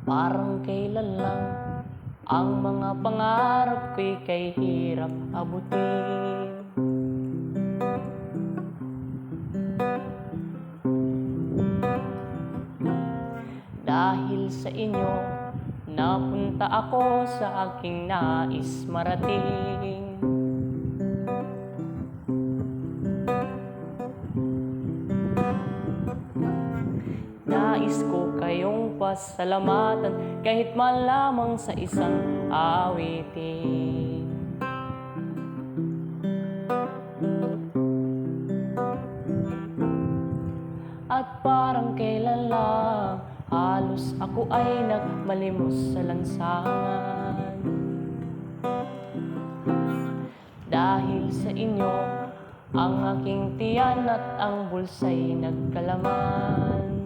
Parang kailan lang ang mga pangarap ko'y kay hirap abutin. Dahil sa inyo, napunta ako sa aking nais marating. Nais ko kayong pasalamatan kahit man lamang sa isang awitin. At parang kailan lang halos ako ay nagmalimos sa lansangan. Dahil sa inyo, ang aking tiyan at ang bulsa'y nagkalaman.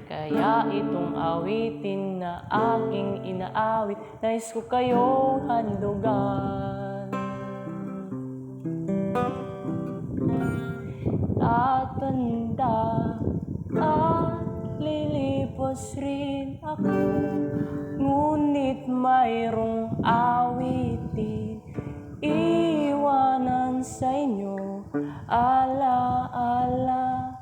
Kaya itong awitin na aking inaawit, nais ko kayong handugan. Tatanda at lilipos rin ako, ngunit mayroong awitin iwanan sa inyo, ala-ala.